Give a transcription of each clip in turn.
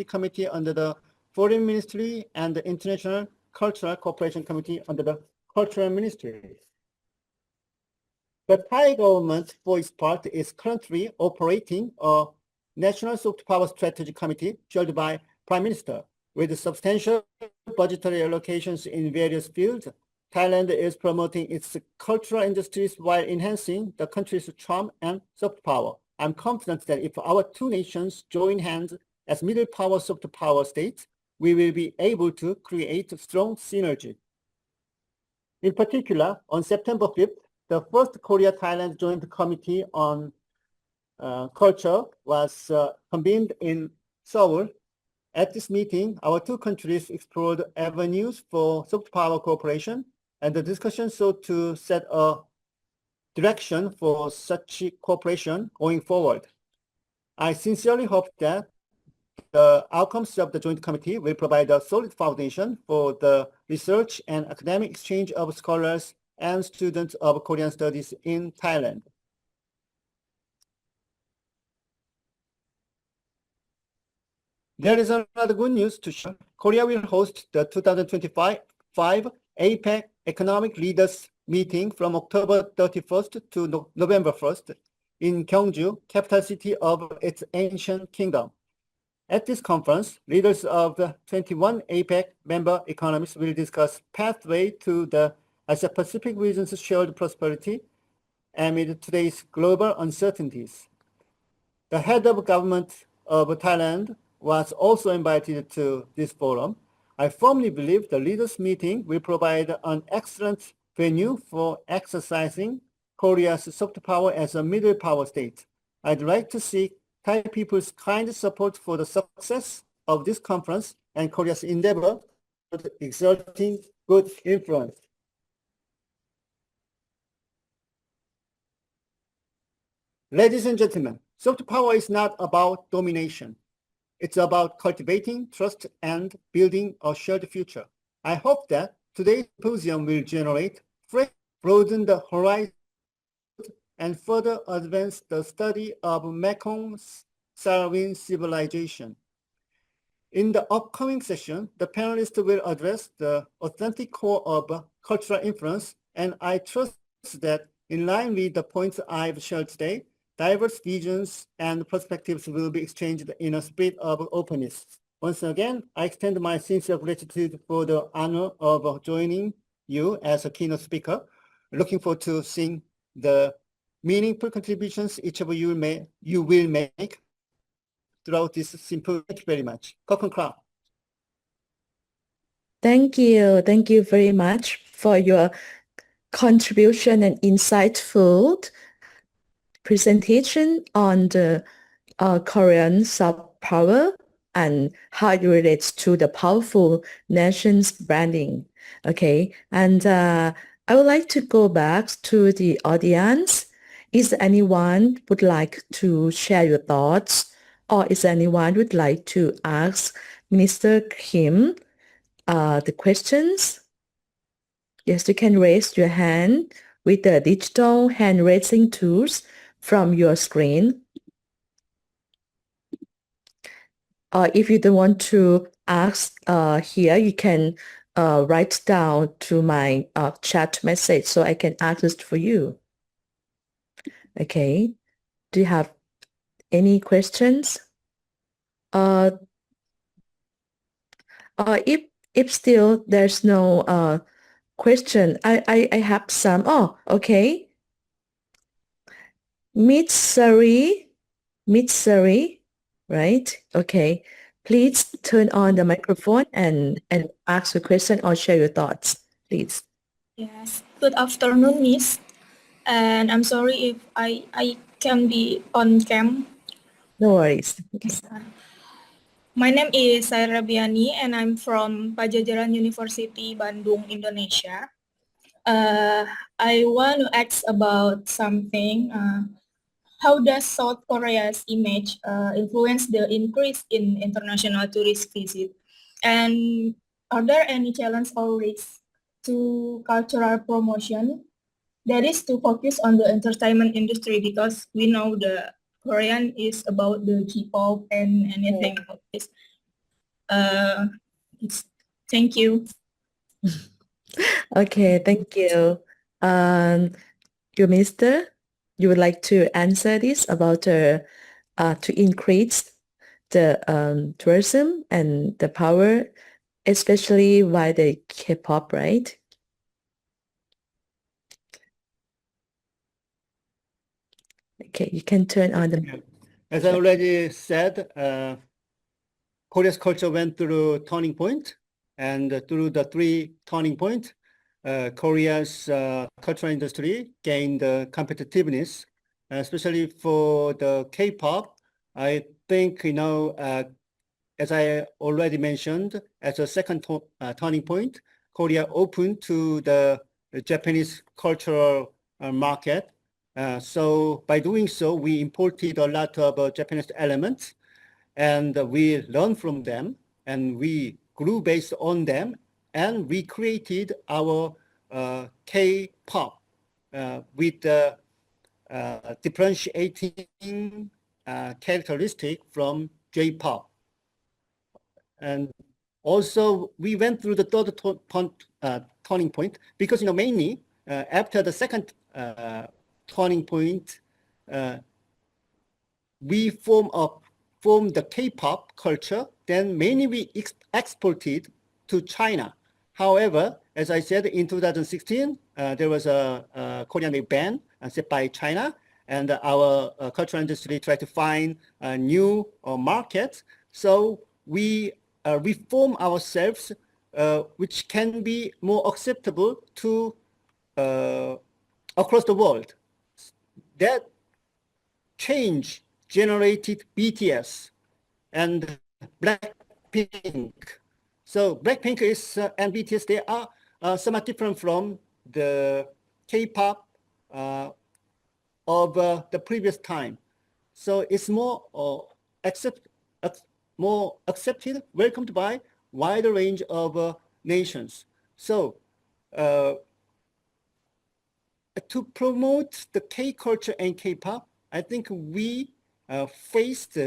Committee under the Foreign Ministry and the International Cultural Cooperation Committee under the Cultural Ministry. The Thai government, for its part, is currently operating a National Soft Power Strategy Committee chaired by Prime Minister. With substantial budgetary allocations in various fields, Thailand is promoting its cultural industries while enhancing the country's charm and soft power. I'm confident that if our two nations join hands as middle power soft power states, we will be able to create strong synergy. In particular, on September 5th, the first Korea-Thailand Joint Committee on Culture was convened in Seoul. At this meeting, our two countries explored avenues for soft power cooperation, and the discussion sought to set a direction for such cooperation going forward. I sincerely hope that the outcomes of the Joint Committee will provide a solid foundation for the research and academic exchange of scholars and students of Korean studies in Thailand. There is another good news to share. Korea will host the 2025 APEC Economic Leaders Meeting from October 31st to November 1st in Gyeongju, capital city of its ancient kingdom. At this conference, leaders of the 21 APEC member economies will discuss pathway to the Asia-Pacific region's shared prosperity amid today's global uncertainties. The head of government of Thailand was also invited to this forum. I firmly believe the leaders' meeting will provide an excellent venue for exercising Korea's soft power as a middle power state. I'd like to seek Thai people's kind support for the success of this conference and Korea's endeavor to exerting good influence. Ladies and gentlemen, soft power is not about domination. It's about cultivating trust and building a shared future. I hope that today's symposium will generate fresh, broaden the horizon, and further advance the study of Mekong-Salween civilization. In the upcoming session, the panelists will address the authentic core of cultural influence, and I trust that in line with the points I've shared today, diverse visions and perspectives will be exchanged in a spirit of openness. Once again, I extend my sincere gratitude for the honor of joining you as a keynote speaker. Looking forward to seeing the meaningful contributions each of you will make throughout this symposium. Thank you very much. Kokonkrao. Thank you. Thank you very much for your contribution and insightful presentation on the Korean soft power and how it relates to the powerful nation's branding. Okay, and I would like to go back to the audience. Is anyone would like to share your thoughts, or is anyone would like to ask Minister Kim the questions? Yes, you can raise your hand with the digital hand raising tools from your screen. If you don't want to ask here, you can write down to my chat message so I can ask this for you. Okay. Do you have any questions? If still there's no question, I have some. Oh, okay. Mitsuri, right? Okay. Please turn on the microphone and ask a question or share your thoughts, please. Yes. Good afternoon, Miss. And I'm sorry if I can be on cam. No worries. Yes. My name is Saira Biani and I'm from Pajajaran University, Bandung, Indonesia. I want to ask about something. How does South Korea's image influence the increase in international tourist visit? And are there any challenges or risks to cultural promotion? That is to focus on the entertainment industry, because we know the Korean is about the K-pop and anything about this. Uh, thank you. Okay, thank you. You, Mister, you would like to answer this about to increase the tourism and the power, especially by the K-pop, right? Okay, you can turn on the. Yeah. As I already said, Korea's culture went through turning point, and through the three turning point, Korea's cultural industry gained competitiveness, especially for the K-pop. I think, as I already mentioned, as a second turning point, Korea opened to the Japanese cultural market. So by doing so, we imported a lot of Japanese elements, and we learned from them, and we grew based on them, and we created our K-pop with differentiating characteristic from J-pop. And also we went through the third turning point, because mainly after the second turning point, we formed the K-pop culture. Then mainly we exported to China. However, as I said, in 2016, there was a Korean ban set by China, and our cultural industry tried to find a new market. So we reform ourselves, which can be more acceptable to across the world. That change generated BTS and Blackpink. So Blackpink is and BTS, they are somewhat different from the K-pop of the previous time. So it's more accepted, welcomed by wider range of nations. So to promote the K culture and K-pop, I think we faced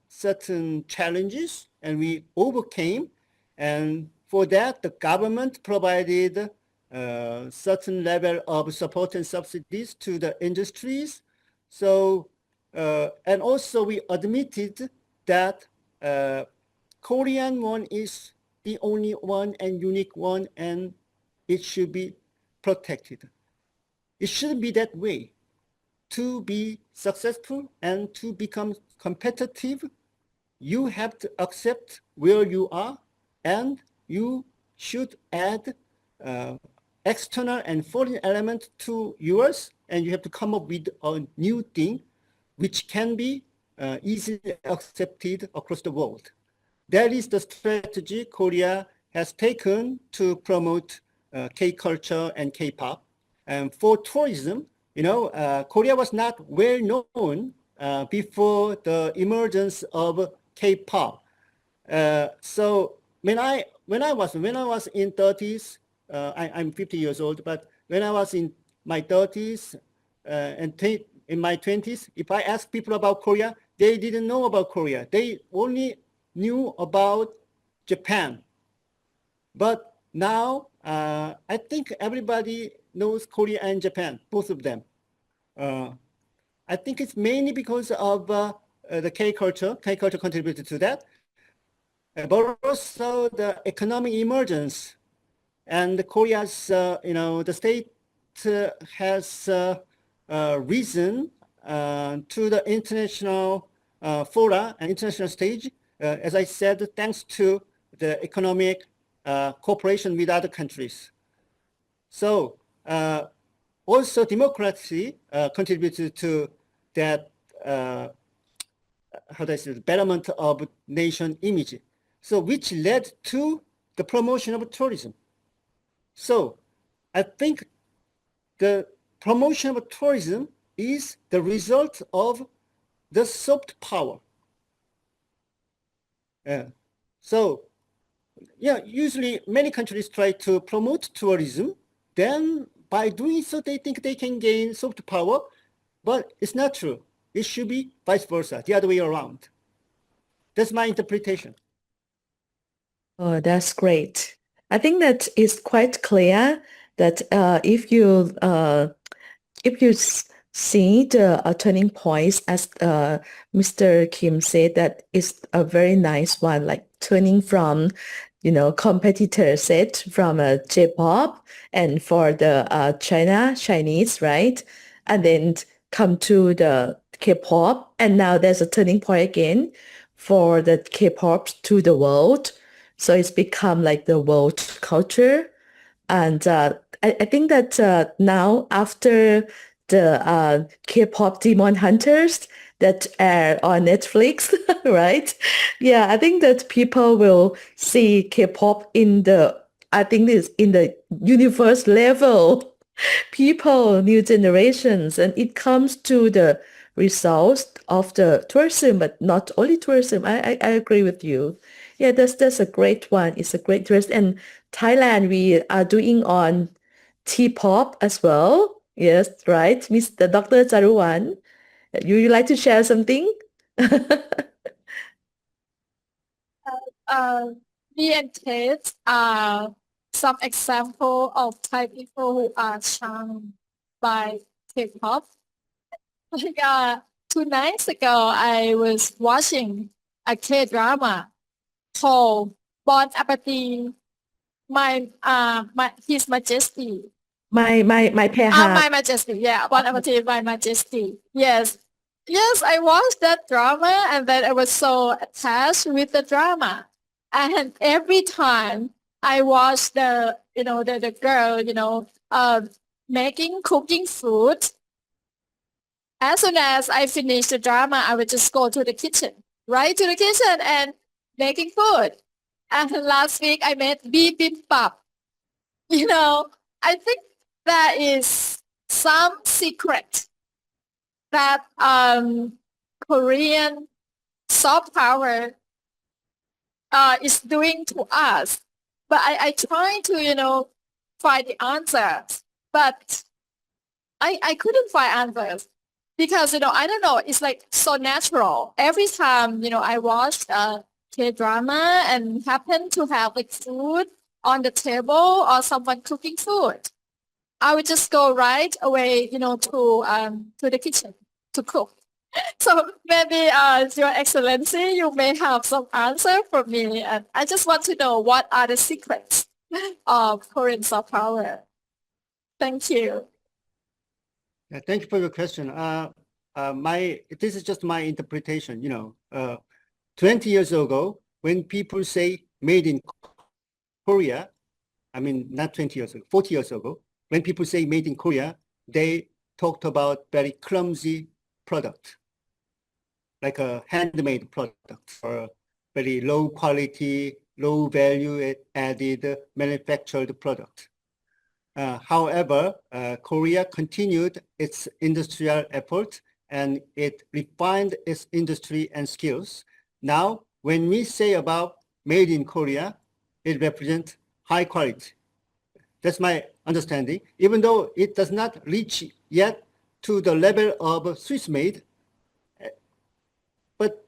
certain challenges, and we overcame. And for that, the government provided certain level of support and subsidies to the industries. So, and also we admitted that Korean one is the only one and unique one, and it should be protected. It shouldn't be that way. To be successful and to become competitive, you have to accept where you are, and you should add external and foreign elements to yours, and you have to come up with a new thing which can be easily accepted across the world. That is the strategy Korea has taken to promote K-culture and K-pop. And for tourism, Korea was not well known before the emergence of K-pop. So when I was in 30s, I'm 50 years old, but when I was in my 30s and in my 20s, if I asked people about Korea, they didn't know about Korea. They only knew about Japan. But now, I think everybody knows Korea and Japan, both of them. I think it's mainly because of the K culture. K culture contributed to that, but also the economic emergence. And Korea's, the state has risen to the international fora and international stage, as I said, thanks to the economic cooperation with other countries. So also democracy contributed to that, betterment of nation image. So which led to the promotion of tourism. So I think the promotion of tourism is the result of the soft power. So yeah, usually many countries try to promote tourism. Then by doing so, they think they can gain soft power, but it's not true. It should be vice versa, the other way around. That's my interpretation. Oh, that's great. I think that is quite clear that if you see the turning points as Mr. Kim said, that is a very nice one, like turning from competitor set from J-pop and for the Chinese, right? And then come to the K-pop, and now there's a turning point again for the K-pop to the world. So it's become like the world culture. And I think that now after the K-pop Demon Hunters that air on Netflix, right? Yeah, I think that people will see K-pop in the universe level. People, new generations, and it comes to the results of the tourism, but not only tourism. I agree with you. Yeah, that's a great one. It's a great tourist. And Thailand, we are doing on T-pop as well. Yes, right. Mr. Dr. Charuwan, you like to share something? Me and Kate are some example of Thai people who are charmed by K-pop. Like 2 nights ago, I was watching a K-drama called Bon Appetit, His Majesty. My My Peha. Majesty, yeah, Bon Appetit, My Majesty. Yes. Yes, I watched that drama and then I was so attached with the drama. And every time I watch the girl, cooking food, as soon as I finish the drama, I would just go to the kitchen, right to the kitchen and making food. And last week I made bibimbap. I think that is some secret that Korean soft power is doing to us. But I try to, find the answers, but I couldn't find answers because, I don't know, it's like so natural. Every time, I watch K-drama and happen to have like food on the table or someone cooking food, I would just go right away, to the kitchen to cook. So maybe, Your Excellency, you may have some answer for me. And I just want to know what are the secrets of Korean soft power. Thank you. Yeah, thank you for your question. This is just my interpretation. 20 years ago, when people say made in Korea, I mean, not 20 years ago, 40 years ago, when people say made in Korea, they talked about very clumsy product, like a handmade product or very low quality, low value added manufactured product. However, Korea continued its industrial effort and it refined its industry and skills. Now, when we say about made in Korea, it represents high quality. That's my understanding, even though it does not reach yet to the level of Swiss made. But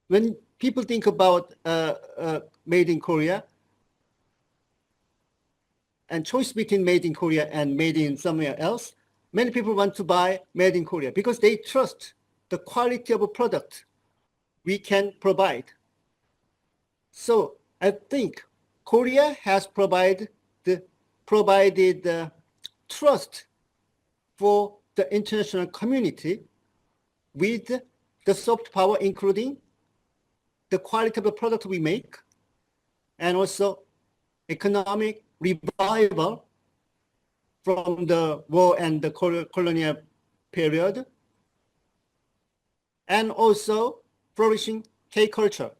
when people think about made in Korea, and choice between made in Korea and made in somewhere else, many people want to buy made in Korea because they trust the quality of a product we can provide. So I think Korea has provided trust for the international community with the soft power, including the quality of the product we make, and also economic revival from the war and the colonial period, and also flourishing K culture.